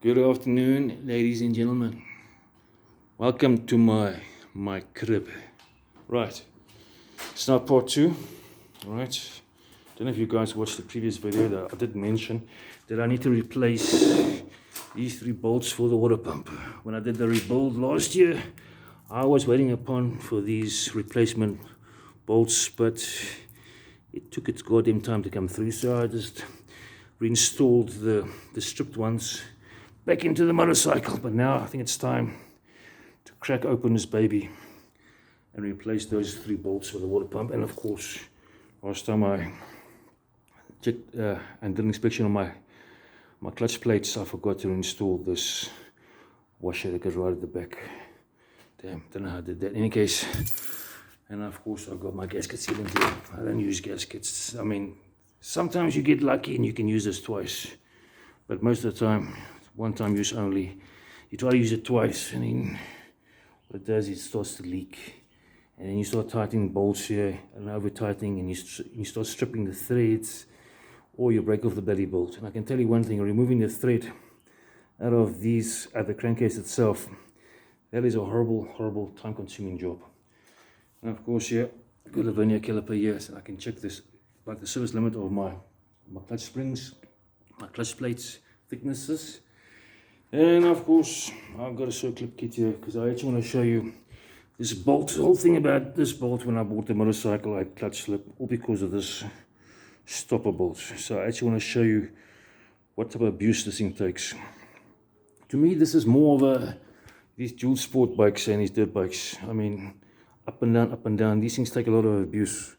Good afternoon, ladies and gentlemen. Welcome to my crib. Right, it's now part 2. Right, don't know if you guys watched the previous video that I did mention that I need to replace these 3 bolts for the water pump. When I did the rebuild last year, I was waiting for these replacement bolts, but it took its goddamn time to come through, so I just reinstalled the stripped ones back into the motorcycle. But now I think it's time to crack open this baby and replace those 3 bolts for the water pump. And of course, last time I checked and did an inspection on my clutch plates, I forgot to install this washer that goes right at the back. Damn, don't know how I did that. In any case, and of course I've got my gasket sealant here. I don't use gaskets. I mean, sometimes you get lucky and you can use this twice, but most of the time, one time use only. You try to use it twice, and then what it does is it starts to leak, and then you start tightening bolts here and over tightening, and you start stripping the threads, or you break off the belly bolt. And I can tell you one thing: removing the thread out of the crankcase itself, that is a horrible time-consuming job. And of course, here I've got a vernier caliper here, so I can check this, like the service limit of my clutch springs, my clutch plates thicknesses. And of course, I've got a circlip kit here because I actually want to show you this bolt. The whole thing about this bolt, when I bought the motorcycle, I had clutch slip, all because of this stopper bolt. So I actually want to show you what type of abuse this thing takes. To me, this is more of these dual sport bikes and these dirt bikes. I mean, up and down. These things take a lot of abuse,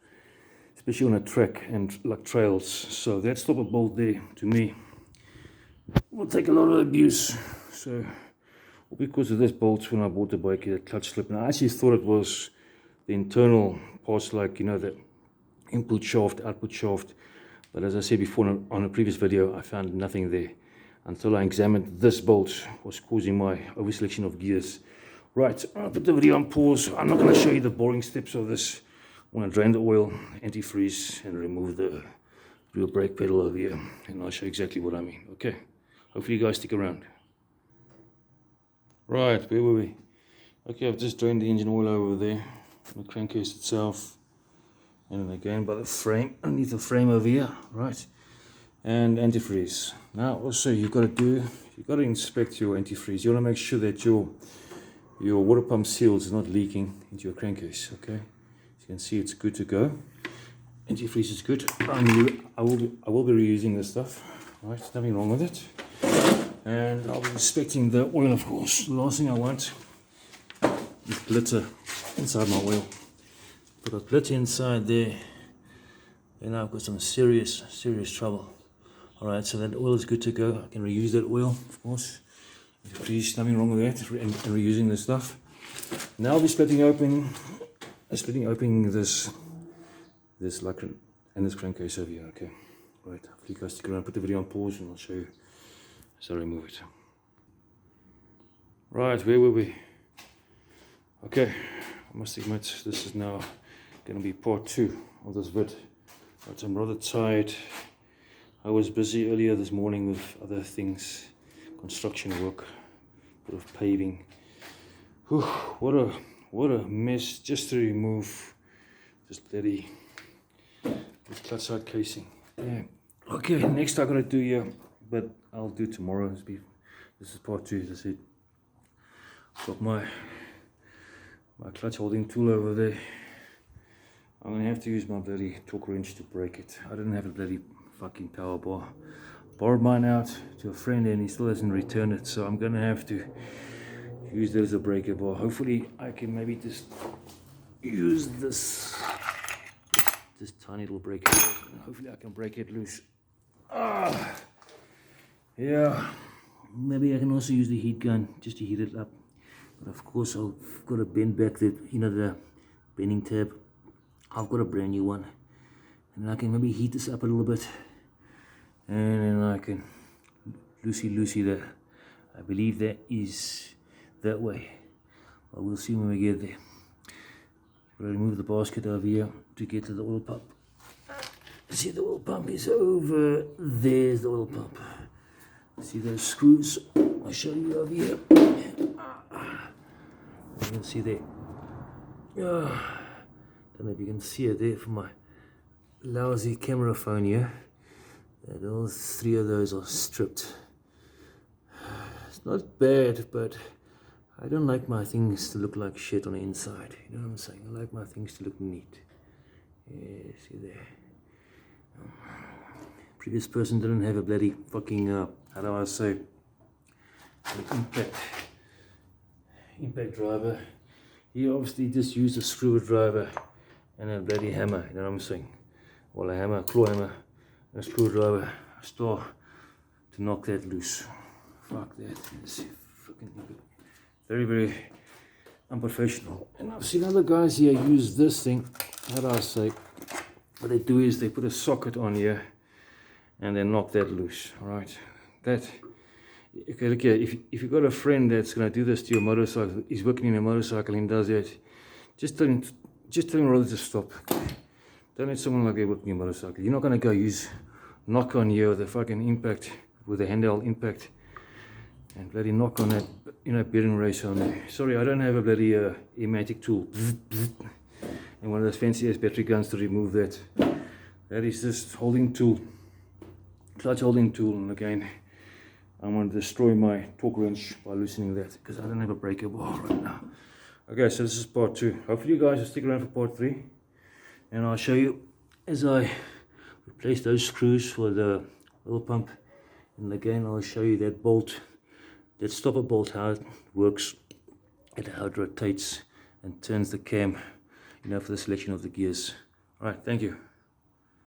especially on a track and like trails. So that stopper bolt there, to me, will take a lot of abuse. So because of this bolt, when I bought the bike, the clutch slip, and I actually thought it was the internal parts, like, you know, the input shaft, output shaft. But as I said before on a previous video, I found nothing there until I examined this bolt was causing my over selection of gears. Right, I'll put the video on pause. I'm not going to show you the boring steps of this. I want to drain the oil, antifreeze, and remove the rear brake pedal over here, and I'll show you exactly what I mean. Okay, hopefully you guys stick around. Right, where were we? Okay, I've just drained the engine oil over there, the crankcase itself, and then again by the frame, underneath the frame over here, right? And antifreeze. Now also you've got to inspect your antifreeze. You want to make sure that your water pump seals is not leaking into your crankcase. Okay, as you can see, it's good to go. Antifreeze is good. I will be reusing this stuff. Right, nothing wrong with it. And I'll be inspecting the oil, of course. The last thing I want is glitter inside my oil. Put a glitter inside there, then I've got some serious trouble. Alright, so that oil is good to go. I can reuse that oil, of course. Please, nothing wrong with that, and reusing this stuff. Now I'll be splitting open this like and this crankcase over here. Okay, right. Hopefully you guys stick around. Put the video on pause, and I'll show you as I remove it. Right, where were we? Okay, I must admit this is now going to be part 2 of this vid. Right, I'm rather tired. I was busy earlier this morning with other things, construction work, bit of paving. Whew, what a mess just to remove this bloody clutch side casing. Yeah. Okay, next I gotta do here, but I'll do tomorrow. This is part 2, as I said. Got my clutch holding tool over there. I'm gonna have to use my bloody torque wrench to break it. I didn't have a bloody fucking power bar. Borrowed mine out to a friend and he still hasn't returned it, so I'm gonna have to use that as a breaker bar. Hopefully I can maybe just use this tiny little breaker bar, and hopefully I can break it loose. Yeah, maybe I can also use the heat gun just to heat it up, but of course I've got to bend back the bending tab. I've got a brand new one, and I can maybe heat this up a little bit, and then I can loosey that. I believe that is that way, but we'll see when we get there. I'll remove the basket over here to get to the oil pump. See, the oil pump is over. There's the oil pump. See those screws I'll show you over here. You can see there. Don't know if you can see it there from my lousy camera phone here. All 3 of those are stripped. It's not bad, but I don't like my things to look like shit on the inside. You know what I'm saying? I like my things to look neat. Yeah, see there. Previous person didn't have a bloody fucking, how do I say, an impact driver. He obviously just used a screwdriver and a bloody hammer, you know what I'm saying? Well, a hammer, a claw hammer, and a screwdriver, a star to knock that loose. Fuck that. It's fucking very, very unprofessional. And I've seen other guys here use this thing. How do I say? What they do is they put a socket on here and then knock that loose. Alright. That, okay, look here, if you've got a friend that's going to do this to your motorcycle, he's working in a motorcycle and does that, just tell him rather to stop. Don't let someone like that work in your motorcycle. You're not going to go use knock on here with a fucking impact, with a handheld impact, and bloody knock on that, you know, bearing race on there. Sorry, I don't have a bloody ematic tool and one of those fancy ass battery guns to remove that. That is just holding tool, clutch holding tool, and again, I'm going to destroy my torque wrench by loosening that because I don't have a breaker bar right now. Okay, so this is part 2. Hopefully you guys will stick around for part 3, and I'll show you as I replace those screws for the oil pump, and again I'll show you that bolt, that stopper bolt, how it works and how it rotates and turns the cam, you know, for the selection of the gears. Alright, thank you.